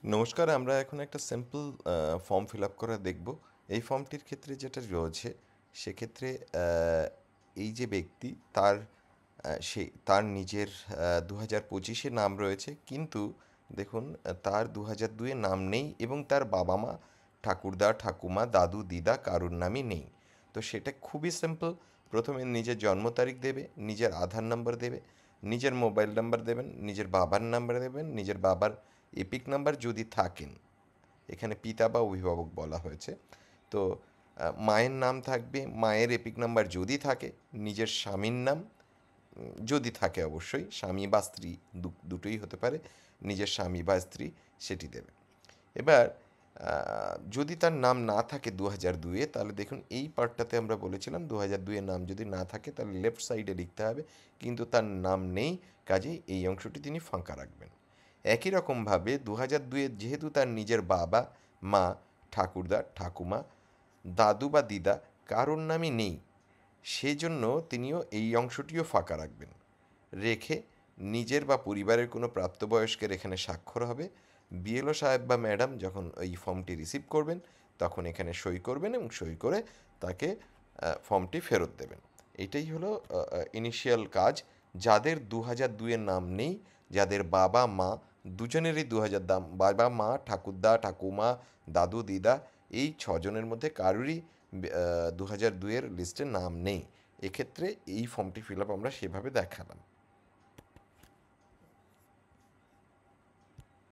নমস্কার, আমরা এখন একটা সিম্পল ফর্ম ফিল আপ করা দেখব। এই ফর্মটির ক্ষেত্রে যেটা রয়েছে সেক্ষেত্রে এই যে ব্যক্তি তার নিজের 2025-এ নাম রয়েছে, কিন্তু দেখুন তার 2002-এ নাম নেই এবং তার বাবা মা, ঠাকুরদা, ঠাকুমা, দাদু, দিদা কারুর নামই নেই। তো সেটা খুবই সিম্পল। প্রথমে নিজের জন্ম তারিখ দেবে, নিজের আধার নাম্বার দেবে, নিজের মোবাইল নাম্বার দেবেন, নিজের বাবার নাম্বার দেবেন, নিজের বাবার এপিক নাম্বার যদি থাকেন, এখানে পিতা বা অভিভাবক বলা হয়েছে। তো মায়ের নাম থাকবে, মায়ের এপিক নাম্বার যদি থাকে, নিজের স্বামীর নাম যদি থাকে, অবশ্যই স্বামী বা স্ত্রী দুটোই হতে পারে, নিজের স্বামী বা স্ত্রী সেটি দেবে। এবার যদি তার নাম না থাকে 2002-এ, তাহলে দেখুন এই পার্টটাতে আমরা বলেছিলাম 2002-এর নাম যদি না থাকে তাহলে লেফট সাইডে লিখতে হবে, কিন্তু তার নাম নেই, কাজেই এই অংশটি তিনি ফাঁকা রাখবেন। একই রকমভাবে 2002-এ যেহেতু তার নিজের বাবা, মা, ঠাকুরদা, ঠাকুমা, দাদু বা দিদা কারোর নামই নেই, সেজন্য তিনিও এই অংশটিও ফাঁকা রাখবেন। রেখে নিজের বা পরিবারের কোনো প্রাপ্তবয়স্কের এখানে স্বাক্ষর হবে। বিএলও সাহেব বা ম্যাডাম যখন এই ফর্মটি রিসিভ করবেন তখন এখানে সই করবেন এবং সই করে তাকে ফর্মটি ফেরত দেবেন। এটাই হলো ইনিশিয়াল কাজ। যাদের 2002-এর নাম নেই, যাদের বাবা মা দুজনেরই 2000 দাম, বাবা মা, ঠাকুরদা, ঠাকুমা, দাদু, দিদা, এই ছজনের মধ্যে কারোরই 2002-এর লিস্টে নাম নেই, এক্ষেত্রে এই ফর্মটি ফিল আপ আমরা সেভাবে দেখালাম।